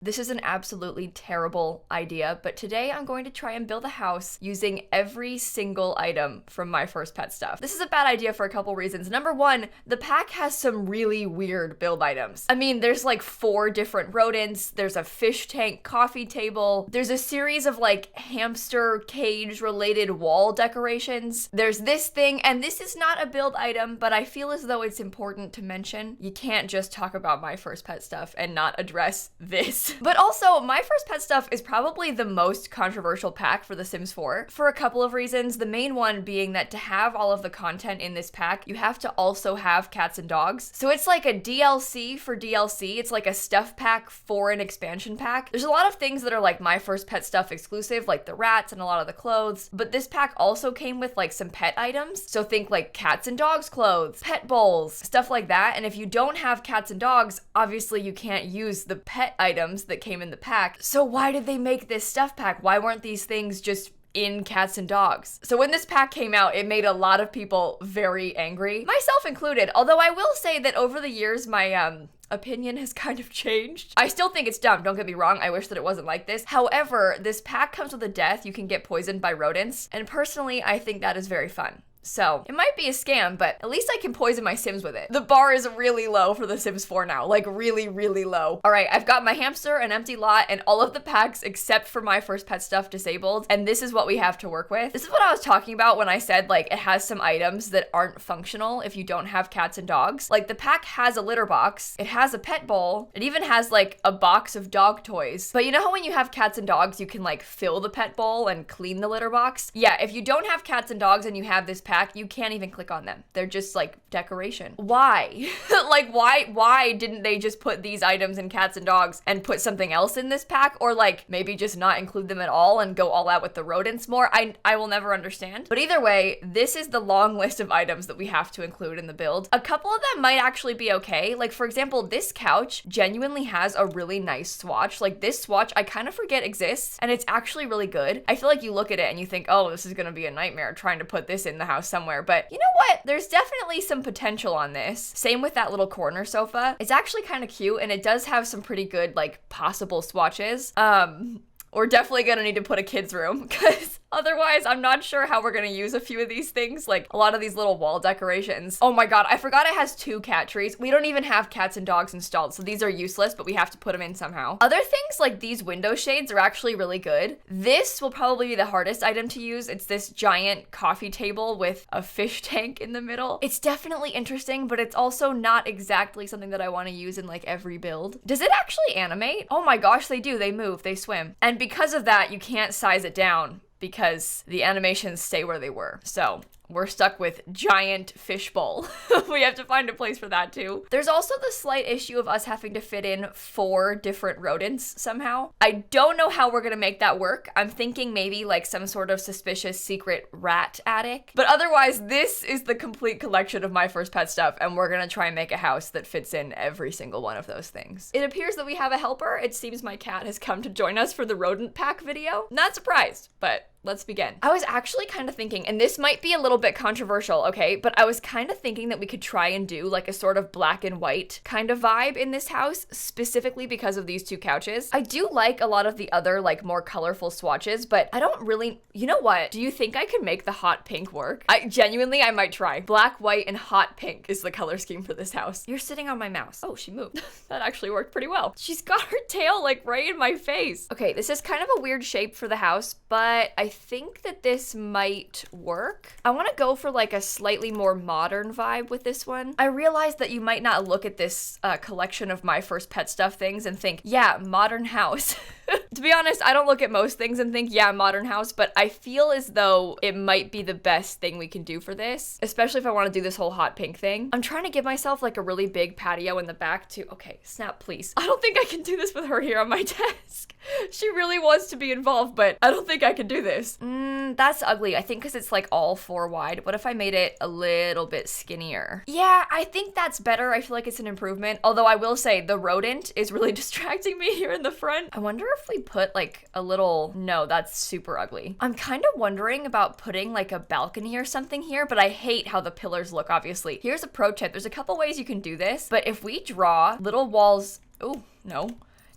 This is an absolutely terrible idea, but today I'm going to try and build a house using every single item from My First Pet stuff. This is a bad idea for a couple reasons. Number one, the pack has some really weird build items. I mean, there's like 4 different rodents, there's a fish tank coffee table, there's a series of like hamster cage related wall decorations, there's this thing, and this is not a build item, but I feel as though it's important to mention. You can't just talk about My First Pet stuff and not address this. But also, My First Pet stuff is probably the most controversial pack for The Sims 4 for a couple of reasons. The main one being that to have all of the content in this pack, you have to also have cats and dogs. So it's like a DLC for DLC. It's like a stuff pack for an expansion pack. There's a lot of things that are like My First Pet stuff exclusive, like the rats and a lot of the clothes. But this pack also came with like some pet items. So think like cats and dogs clothes, pet bowls, stuff like that. And if you don't have cats and dogs, obviously you can't use the pet items that came in the pack. So why did they make this stuff pack? Why weren't these things just in cats and dogs? So when this pack came out, it made a lot of people very angry, myself included. Although I will say that over the years, my opinion has kind of changed. I still think it's dumb, don't get me wrong. I wish that it wasn't like this. However, this pack comes with a death. You can get poisoned by rodents. And personally, I think that is very fun. So it might be a scam, but at least I can poison my Sims with it. The bar is really low for The Sims 4 now, like really, really low. All right, I've got my hamster, an empty lot, and all of the packs except for My First Pet stuff disabled. And this is what we have to work with. This is what I was talking about when I said like it has some items that aren't functional if you don't have cats and dogs. Like the pack has a litter box, it has a pet bowl, it even has like a box of dog toys. But you know how when you have cats and dogs, you can like fill the pet bowl and clean the litter box? Yeah, if you don't have cats and dogs and you have this pack, you can't even click on them. They're just like decoration. Why? Like why didn't they just put these items in cats and dogs and put something else in this pack? Or like maybe just not include them at all and go all out with the rodents more? I will never understand. But either way, this is the long list of items that we have to include in the build. A couple of them might actually be okay. Like for example, this couch genuinely has a really nice swatch. Like this swatch, I kind of forget exists and it's actually really good. I feel like you look at it and you think, oh, this is gonna be a nightmare trying to put this in the house somewhere. But you know what? There's definitely some potential on this. Same with that little corner sofa. It's actually kind of cute and it does have some pretty good like possible swatches. We're definitely gonna need to put a kid's room because otherwise I'm not sure how we're gonna use a few of these things, like a lot of these little wall decorations. Oh my god, I forgot it has 2 cat trees. We don't even have cats and dogs installed, so these are useless, but we have to put them in somehow. Other things like these window shades are actually really good. This will probably be the hardest item to use. It's this giant coffee table with a fish tank in the middle. It's definitely interesting, but it's also not exactly something that I want to use in like every build. Does it actually animate? Oh my gosh, they do. They move, they swim. And because of that, you can't size it down because the animations stay where they were. So we're stuck with giant fishbowl. We have to find a place for that too. There's also the slight issue of us having to fit in 4 different rodents somehow. I don't know how we're gonna make that work. I'm thinking maybe like some sort of suspicious secret rat attic. But otherwise, this is the complete collection of My First Pet stuff, and we're gonna try and make a house that fits in every single one of those things. It appears that we have a helper. It seems my cat has come to join us for the rodent pack video. Not surprised, but let's begin. I was actually kind of thinking, and this might be a little bit controversial, okay, but I was kind of thinking that we could try and do like a sort of black and white kind of vibe in this house, specifically because of these 2 couches. I do like a lot of the other like more colorful swatches, but I don't really, you know what? Do you think I could make the hot pink work? I might try. Black, white, and hot pink is the color scheme for this house. You're sitting on my mouse. Oh, she moved. That actually worked pretty well. She's got her tail like right in my face. Okay, this is kind of a weird shape for the house, but I think that this might work. I want to go for like a slightly more modern vibe with this one. I realize that you might not look at this collection of My First Pet stuff things and think, yeah, modern house. To be honest, I don't look at most things and think, yeah, modern house, but I feel as though it might be the best thing we can do for this, especially if I want to do this whole hot pink thing. I'm trying to give myself like a really big patio in the back too. Okay, snap, please. I don't think I can do this with her here on my desk. She really wants to be involved, but I don't think I can do this. That's ugly. I think because it's like all 4 wide. What if I made it a little bit skinnier? Yeah, I think that's better. I feel like it's an improvement. Although I will say the rodent is really distracting me here in the front. I wonder if we put like a little, no, that's super ugly. I'm kind of wondering about putting like a balcony or something here, but I hate how the pillars look, obviously. Here's a pro tip. There's a couple ways you can do this, but if we draw little walls, oh, no.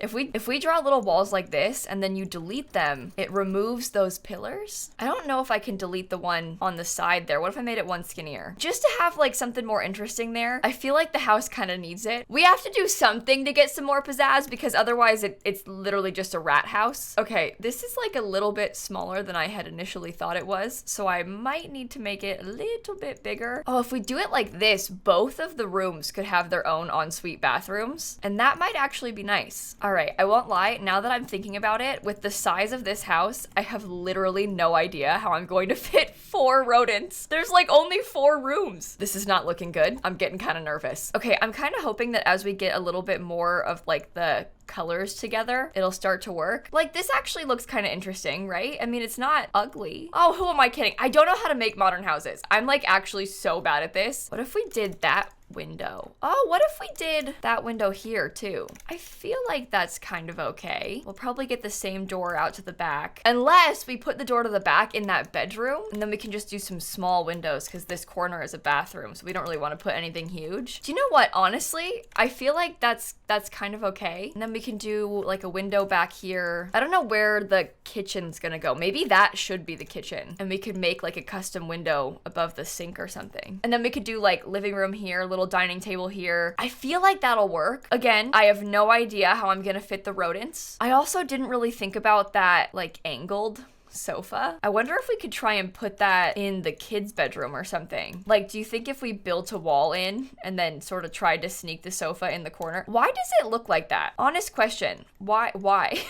If we draw little walls like this and then you delete them, it removes those pillars. I don't know if I can delete the one on the side there. What if I made it one skinnier? Just to have like something more interesting there. I feel like the house kind of needs it. We have to do something to get some more pizzazz because otherwise it's literally just a rat house. Okay, this is like a little bit smaller than I had initially thought it was, so I might need to make it a little bit bigger. Oh, if we do it like this, both of the rooms could have their own ensuite bathrooms, and that might actually be nice. All right, I won't lie, now that I'm thinking about it, with the size of this house, I have literally no idea how I'm going to fit 4 rodents. There's like only 4 rooms. This is not looking good. I'm getting kind of nervous. Okay, I'm kind of hoping that as we get a little bit more of like the colors together, it'll start to work. Like this actually looks kind of interesting, right? I mean, it's not ugly. Oh, who am I kidding? I don't know how to make modern houses. I'm like actually so bad at this. What if we did that window? Oh, what if we did that window here too? I feel like that's kind of okay. We'll probably get the same door out to the back, unless we put the door to the back in that bedroom, and then we can just do some small windows because this corner is a bathroom, so we don't really want to put anything huge. Do you know what? Honestly, I feel like that's kind of okay. And then we can do like a window back here. I don't know where the kitchen's gonna go. Maybe that should be the kitchen, and we could make like a custom window above the sink or something. And then we could do like living room here, little dining table here. I feel like that'll work. Again, I have no idea how I'm gonna fit the rodents. I also didn't really think about that like angled sofa. I wonder if we could try and put that in the kids' bedroom or something. Like, do you think if we built a wall in and then sort of tried to sneak the sofa in the corner? Why does it look like that? Honest question. Why? Why?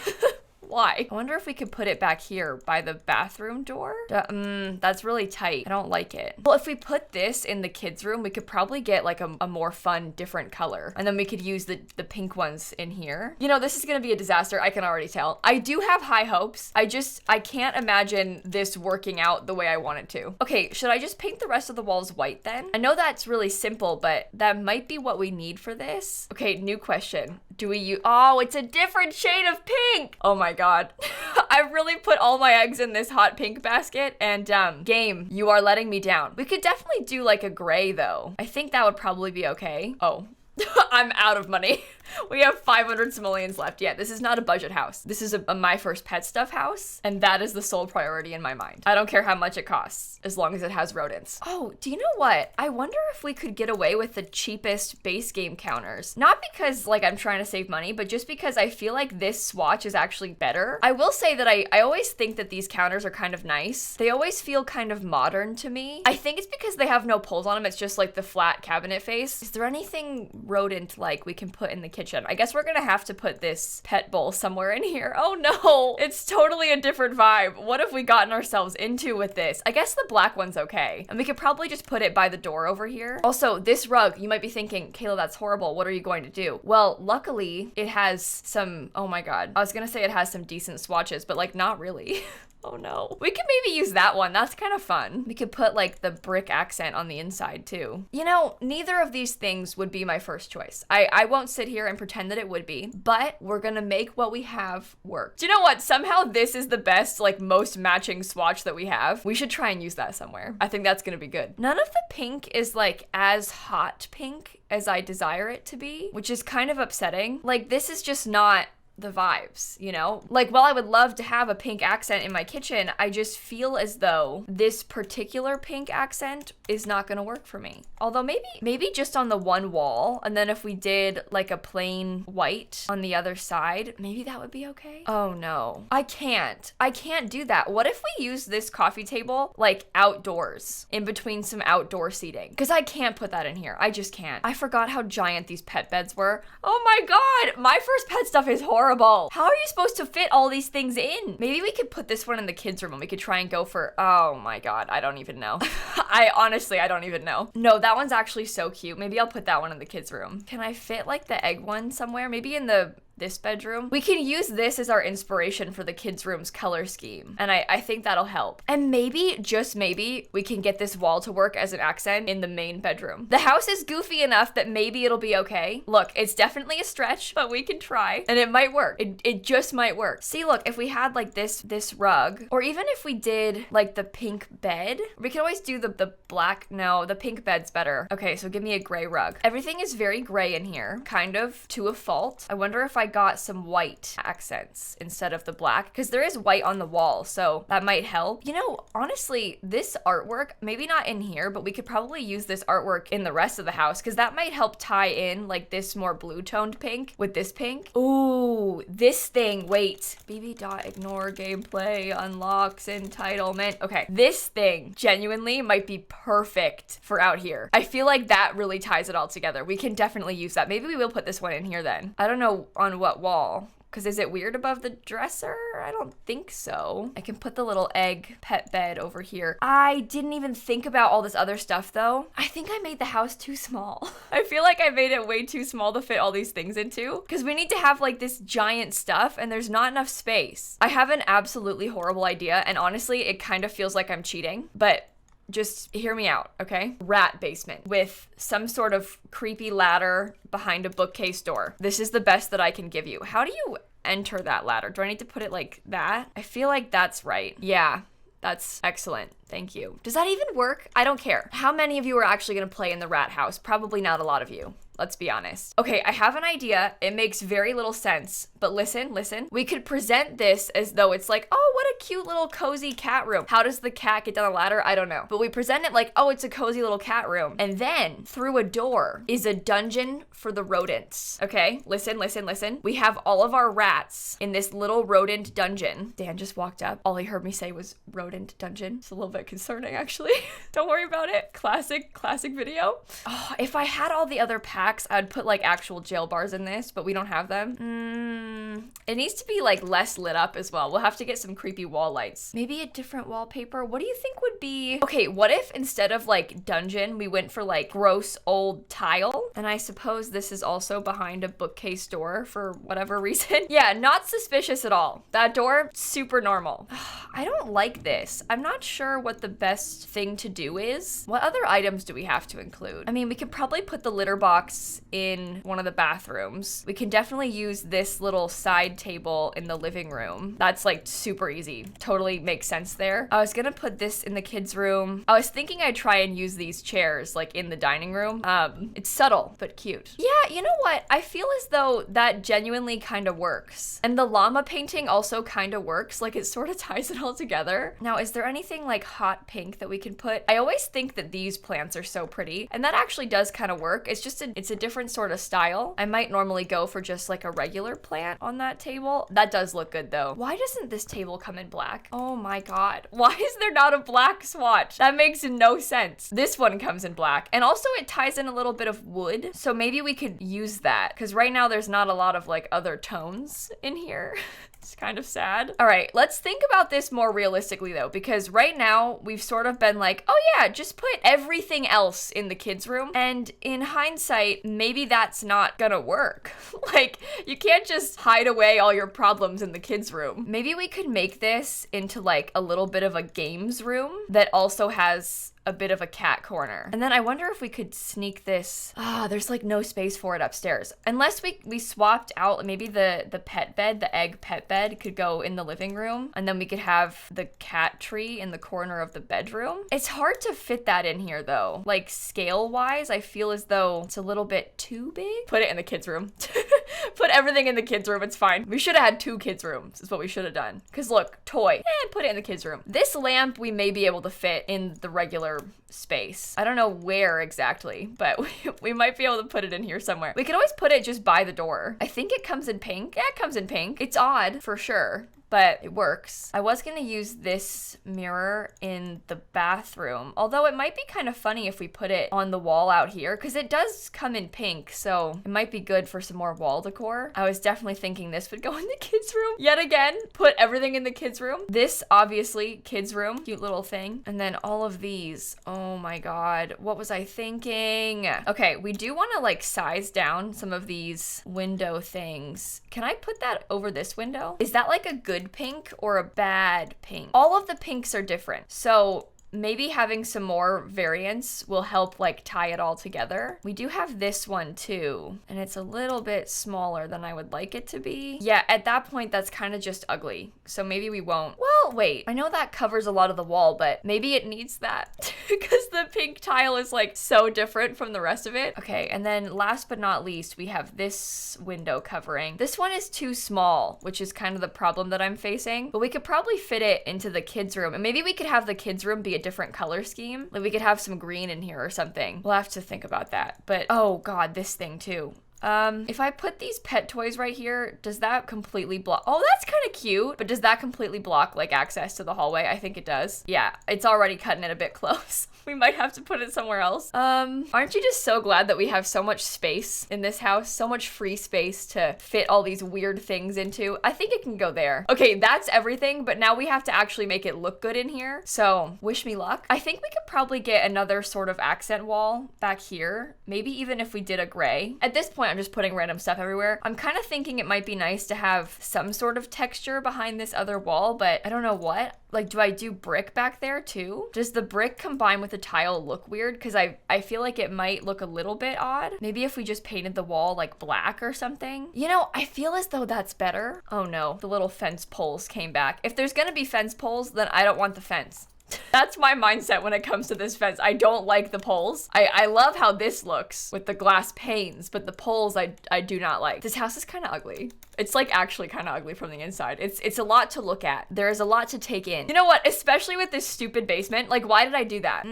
I wonder if we could put it back here by the bathroom door. That's really tight. I don't like it. Well, if we put this in the kids' room, we could probably get like a more fun, different color. And then we could use the pink ones in here. You know, this is gonna be a disaster. I can already tell. I do have high hopes. I can't imagine this working out the way I want it to. Okay, should I just paint the rest of the walls white then? I know that's really simple, but that might be what we need for this. Okay, new question. Do we use, oh, it's a different shade of pink. Oh my God. I've really put all my eggs in this hot pink basket, and game, you are letting me down. We could definitely do like a gray though. I think that would probably be okay. Oh. I'm out of money. We have 500 simoleons left. Yeah, this is not a budget house. This is a my first pet stuff house, and that is the sole priority in my mind. I don't care how much it costs, as long as it has rodents. Oh, do you know what? I wonder if we could get away with the cheapest base game counters. Not because like I'm trying to save money, but just because I feel like this swatch is actually better. I will say that I always think that these counters are kind of nice. They always feel kind of modern to me. I think it's because they have no poles on them. It's just like the flat cabinet face. Is there anything rodent like we can put in the kitchen? I guess we're gonna have to put this pet bowl somewhere in here. Oh no, it's totally a different vibe. What have we gotten ourselves into with this? I guess the black one's okay. And we could probably just put it by the door over here. Also, this rug, you might be thinking, Kayla, that's horrible. What are you going to do? Well, luckily it has some, oh my God. I was gonna say it has some decent swatches, but like not really. Oh no. We could maybe use that one. That's kind of fun. We could put like the brick accent on the inside too. You know, neither of these things would be my first choice. I won't sit here and pretend that it would be, but we're gonna make what we have work. Do you know what? Somehow this is the best, like most matching swatch that we have. We should try and use that somewhere. I think that's gonna be good. None of the pink is like as hot pink as I desire it to be, which is kind of upsetting. Like this is just not the vibes, you know? Like, while I would love to have a pink accent in my kitchen, I just feel as though this particular pink accent is not gonna work for me. Although maybe just on the one wall, and then if we did like a plain white on the other side, maybe that would be okay. Oh no, I can't do that. What if we use this coffee table like outdoors, in between some outdoor seating? Because I can't put that in here. I just can't. I forgot how giant these pet beds were. Oh my God, my first pet stuff is horrible. How are you supposed to fit all these things in? Maybe we could put this one in the kids' room and we could try and go for, oh my God, I don't even know. I don't even know. No, that one's actually so cute. Maybe I'll put that one in the kids' room. Can I fit like the egg one somewhere? Maybe in this bedroom. We can use this as our inspiration for the kids' room's color scheme. And I think that'll help. And maybe, just maybe, we can get this wall to work as an accent in the main bedroom. The house is goofy enough that maybe it'll be okay. Look, it's definitely a stretch, but we can try. And it might work. It just might work. See, look, if we had like this rug, or even if we did like the pink bed, we could always do the black. No, the pink bed's better. Okay, so give me a gray rug. Everything is very gray in here, kind of to a fault. I wonder if I got some white accents instead of the black, because there is white on the wall, so that might help. You know, honestly, this artwork, maybe not in here, but we could probably use this artwork in the rest of the house, because that might help tie in like this more blue toned pink with this pink. Ooh, this thing, wait. bb.ignore gameplay unlocks entitlement. Okay, this thing genuinely might be perfect for out here. I feel like that really ties it all together. We can definitely use that. Maybe we will put this one in here then. I don't know on what wall. Because is it weird above the dresser? I don't think so. I can put the little egg pet bed over here. I didn't even think about all this other stuff though. I think I made the house too small. I feel like I made it way too small to fit all these things into. Because we need to have like this giant stuff and there's not enough space. I have an absolutely horrible idea, and honestly, it kind of feels like I'm cheating, but just hear me out, okay? Rat basement with some sort of creepy ladder behind a bookcase door. This is the best that I can give you. How do you enter that ladder? Do I need to put it like that? I feel like that's right. Yeah, that's excellent. Thank you. Does that even work? I don't care. How many of you are actually gonna play in the rat house? Probably not a lot of you. Let's be honest. Okay, I have an idea. It makes very little sense, but listen. We could present this as though it's like, oh, what a cute little cozy cat room. How does the cat get down the ladder? I don't know. But we present it like, oh, it's a cozy little cat room. And then through a door is a dungeon for the rodents. Okay, listen. We have all of our rats in this little rodent dungeon. Dan just walked up. All he heard me say was rodent dungeon. It's a little bit concerning, actually. Don't worry about it. Classic video. Oh, if I had all the other packs, I'd put like actual jail bars in this, but we don't have them. It needs to be like less lit up as well. We'll have to get some creepy wall lights. Maybe a different wallpaper. What do you think would be... Okay, what if instead of like dungeon, we went for like gross old tile? And I suppose this is also behind a bookcase door for whatever reason. Yeah, not suspicious at all. That door, super normal. I don't like this. I'm not sure what the best thing to do is. What other items do we have to include? I mean, we could probably put the litter box in one of the bathrooms. We can definitely use this little side table in the living room. That's like super easy. Totally makes sense there. I was gonna put this in the kids' room. I was thinking I'd try and use these chairs like in the dining room. It's subtle, but cute. Yeah, you know what? I feel as though that genuinely kind of works. And the llama painting also kind of works. Like it sort of ties it all together. Now, is there anything like hot pink that we can put? I always think that these plants are so pretty, and that actually does kind of work. It's just it's a different sort of style. I might normally go for just like a regular plant on that table. That does look good though. Why doesn't this table come in black? Oh my God. Why is there not a black swatch? That makes no sense. This one comes in black. And also it ties in a little bit of wood. So maybe we could use that, because right now there's not a lot of like other tones in here. It's kind of sad. All right, let's think about this more realistically though, because right now we've sort of been like, oh yeah, just put everything else in the kids' room. And in hindsight, maybe that's not gonna work. Like, you can't just hide away all your problems in the kids' room. Maybe we could make this into like a little bit of a games room that also has a bit of a cat corner. And then I wonder if we could sneak this. There's like no space for it upstairs. Unless we swapped out, maybe the pet bed, the egg pet bed could go in the living room. And then we could have the cat tree in the corner of the bedroom. It's hard to fit that in here though. Like scale wise, I feel as though it's a little bit too big. Put it in the kids' room. Put everything in the kids' room, it's fine. We should have had 2 kids' rooms is what we should have done. Cause look, toy, put it in the kids' room. This lamp we may be able to fit in the regular space. I don't know where exactly, but we might be able to put it in here somewhere. We could always put it just by the door. I think it comes in pink. Yeah, it comes in pink. It's odd for sure, but it works. I was gonna use this mirror in the bathroom, although it might be kind of funny if we put it on the wall out here, because it does come in pink, so it might be good for some more wall decor. I was definitely thinking this would go in the kids' room. Yet again, put everything in the kids' room. This, obviously, kids' room, cute little thing. And then all of these, oh my God, what was I thinking? Okay, we do wanna like size down some of these window things. Can I put that over this window? Is that like a good pink or a bad pink? All of the pinks are different. So maybe having some more variants will help like tie it all together. We do have this one too, and it's a little bit smaller than I would like it to be. Yeah, at that point, that's kind of just ugly. So maybe we won't. Well, wait, I know that covers a lot of the wall, but maybe it needs that because the pink tile is like so different from the rest of it. Okay, and then last but not least, we have this window covering. This one is too small, which is kind of the problem that I'm facing, but we could probably fit it into the kids' room, and maybe we could have the kids' room be a different color scheme. Like we could have some green in here or something. We'll have to think about that. But oh god, this thing too. If I put these pet toys right here, does that completely block? Oh, that's kind of cute, but does that completely block like access to the hallway? I think it does. Yeah, it's already cutting it a bit close. We might have to put it somewhere else. Aren't you just so glad that we have so much space in this house? So much free space to fit all these weird things into. I think it can go there. Okay, that's everything, but now we have to actually make it look good in here. So wish me luck. I think we could probably get another sort of accent wall back here. Maybe even if we did a gray. At this point, I'm just putting random stuff everywhere. I'm kind of thinking it might be nice to have some sort of texture behind this other wall, but I don't know what. Like, do I do brick back there too? Does the brick combine with the tile look weird? Because I feel like it might look a little bit odd. Maybe if we just painted the wall like black or something. You know, I feel as though that's better. Oh no, the little fence poles came back. If there's gonna be fence poles, then I don't want the fence. That's my mindset when it comes to this fence. I don't like the poles. I love how this looks with the glass panes, but the poles I do not like. This house is kind of ugly. It's like actually kind of ugly from the inside. It's a lot to look at. There is a lot to take in. You know what? Especially with this stupid basement. Like, why did I do that?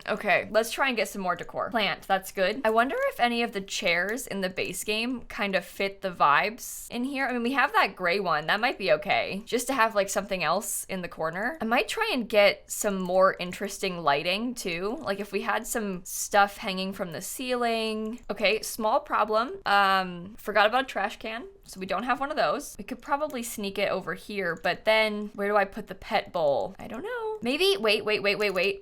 Okay, let's try and get some more decor. Plant, that's good. I wonder if any of the chairs in the base game kind of fit the vibes in here. I mean, we have that gray one. That might be okay. Just to have like something else in the corner. I might try and get some more interesting lighting too. Like if we had some stuff hanging from the ceiling. Okay, small problem. Forgot about a trash can. So we don't have one of those. We could probably sneak it over here, but then where do I put the pet bowl? I don't know. Maybe, wait.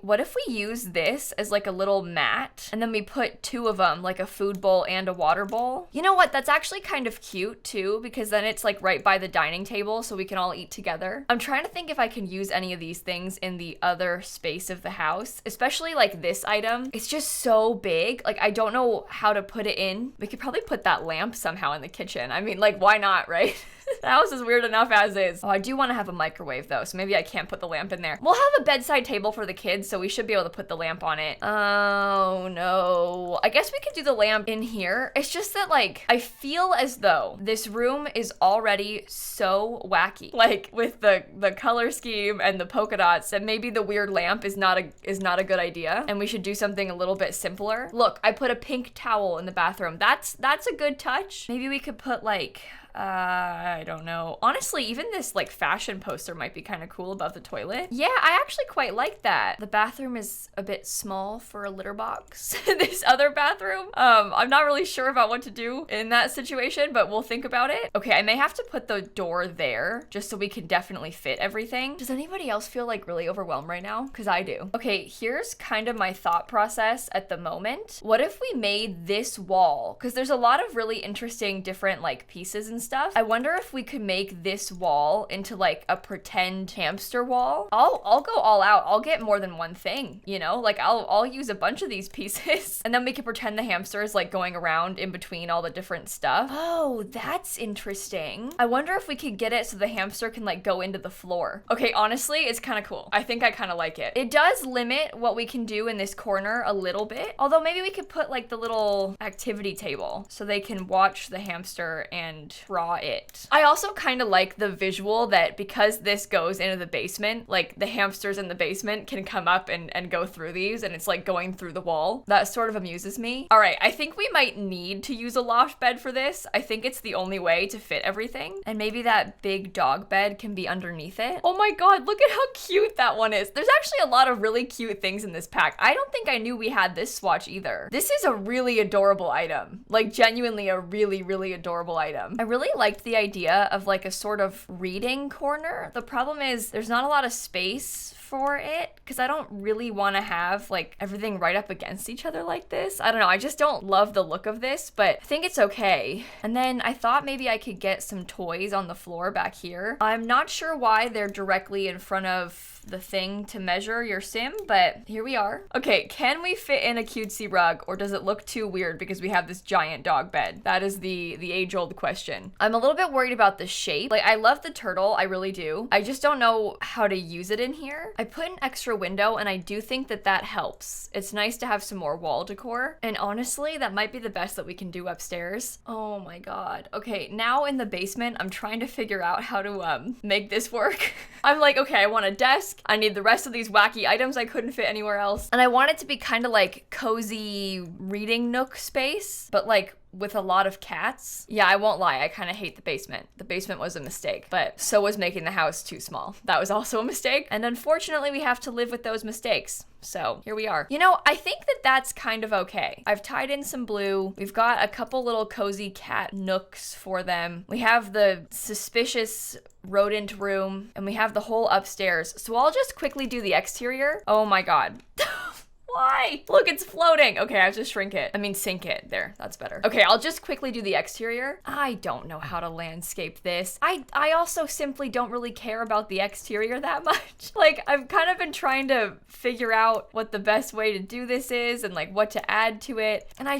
What if we use this as like a little mat and then we put two of them, like a food bowl and a water bowl? You know what? That's actually kind of cute too, because then it's like right by the dining table so we can all eat together. I'm trying to think if I can use any of these things in the other space of the house, especially like this item. It's just so big. Like I don't know how to put it in. We could probably put that lamp somehow in the kitchen. I mean, like, why not, right? The house is weird enough as is. Oh, I do want to have a microwave though, so maybe I can't put the lamp in there. We'll have a bedside table for the kids, so we should be able to put the lamp on it. Oh no. I guess we could do the lamp in here. It's just that like, I feel as though this room is already so wacky. Like with the color scheme and the polka dots, that maybe the weird lamp is not a good idea. And we should do something a little bit simpler. Look, I put a pink towel in the bathroom. That's a good touch. Maybe we could put like, I don't know. Honestly, even this like fashion poster might be kind of cool above the toilet. Yeah, I actually quite like that. The bathroom is a bit small for a litter box. This other bathroom, I'm not really sure about what to do in that situation, but we'll think about it. Okay, I may have to put the door there just so we can definitely fit everything. Does anybody else feel like really overwhelmed right now? Because I do. Okay, here's kind of my thought process at the moment. What if we made this wall? Because there's a lot of really interesting different like pieces and stuff. I wonder if we could make this wall into like a pretend hamster wall. I'll go all out. I'll get more than one thing, you know? Like I'll use a bunch of these pieces and then we could pretend the hamster is like going around in between all the different stuff. Oh, that's interesting. I wonder if we could get it so the hamster can like go into the floor. Okay, honestly, it's kind of cool. I think I kind of like it. It does limit what we can do in this corner a little bit. Although maybe we could put like the little activity table so they can watch the hamster and draw it. I also kind of like the visual that because this goes into the basement, like the hamsters in the basement can come up and go through these and it's like going through the wall. That sort of amuses me. All right, I think we might need to use a loft bed for this. I think it's the only way to fit everything. And maybe that big dog bed can be underneath it. Oh my God, look at how cute that one is. There's actually a lot of really cute things in this pack. I don't think I knew we had this swatch either. This is a really adorable item. Like genuinely a really, really adorable item. I really liked the idea of like a sort of reading corner. The problem is there's not a lot of space for it because I don't really want to have like everything right up against each other like this. I don't know, I just don't love the look of this, but I think it's okay. And then I thought maybe I could get some toys on the floor back here. I'm not sure why they're directly in front of the thing to measure your sim, but here we are. Okay, can we fit in a cutesy rug, or does it look too weird because we have this giant dog bed? That is the age-old question. I'm a little bit worried about the shape. Like, I love the turtle, I really do. I just don't know how to use it in here. I put an extra window, and I do think that that helps. It's nice to have some more wall decor, and honestly, that might be the best that we can do upstairs. Oh my god. Okay, now in the basement, I'm trying to figure out how to make this work. I'm like, okay, I want a desk. I need the rest of these wacky items I couldn't fit anywhere else. And I want it to be kind of like cozy reading nook space, but like with a lot of cats. Yeah, I won't lie, I kind of hate the basement. The basement was a mistake, but so was making the house too small. That was also a mistake, and unfortunately we have to live with those mistakes. So here we are. You know, I think that that's kind of okay. I've tied in some blue. We've got a couple little cozy cat nooks for them. We have the suspicious rodent room, and we have the whole upstairs. So I'll just quickly do the exterior. Oh my god. Why? Look, it's floating. Okay, I have to shrink it. I mean, sink it. There, that's better. Okay, I'll just quickly do the exterior. I don't know how to landscape this. I also simply don't really care about the exterior that much. Like, I've kind of been trying to figure out what the best way to do this is and like what to add to it. And I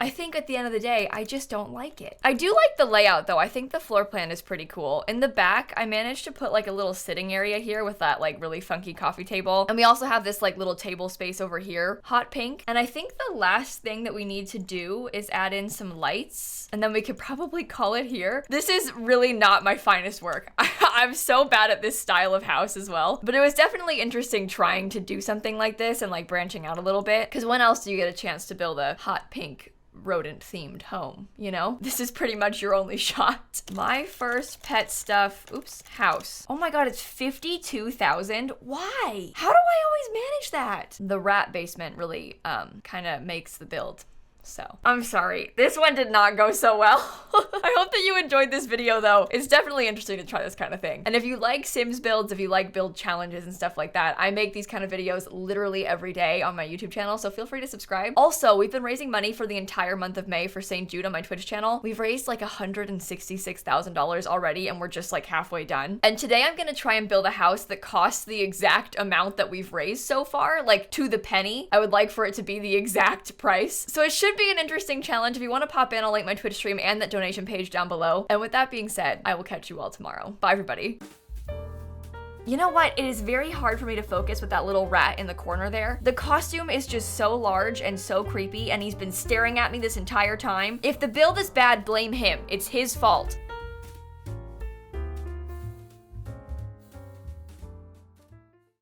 think at the end of the day, I just don't like it. I do like the layout though. I think the floor plan is pretty cool. In the back, I managed to put like a little sitting area here with that like really funky coffee table. And we also have this like little table space over here, hot pink. And I think the last thing that we need to do is add in some lights, and then we could probably call it here. This is really not my finest work. I'm so bad at this style of house as well. But it was definitely interesting trying to do something like this and like branching out a little bit. Because when else do you get a chance to build a hot pink rodent themed home, you know? This is pretty much your only shot. My first pet stuff, house. Oh my god, it's 52,000. Why? How do I always manage that? The rat basement really kind of makes the build. So, I'm sorry. This one did not go so well. I hope that you enjoyed this video though. It's definitely interesting to try this kind of thing. And if you like Sims builds, if you like build challenges and stuff like that, I make these kind of videos literally every day on my YouTube channel, so feel free to subscribe. Also, we've been raising money for the entire month of May for St. Jude on my Twitch channel. We've raised like $166,000 already, and we're just like halfway done. And today I'm gonna try and build a house that costs the exact amount that we've raised so far, like to the penny. I would like for it to be the exact price. So it should be an interesting challenge. If you want to pop in, I'll link my Twitch stream and that donation page down below. And with that being said, I will catch you all tomorrow. Bye, everybody. You know what? It is very hard for me to focus with that little rat in the corner there. The costume is just so large and so creepy, and he's been staring at me this entire time. If the build is bad, blame him. It's his fault.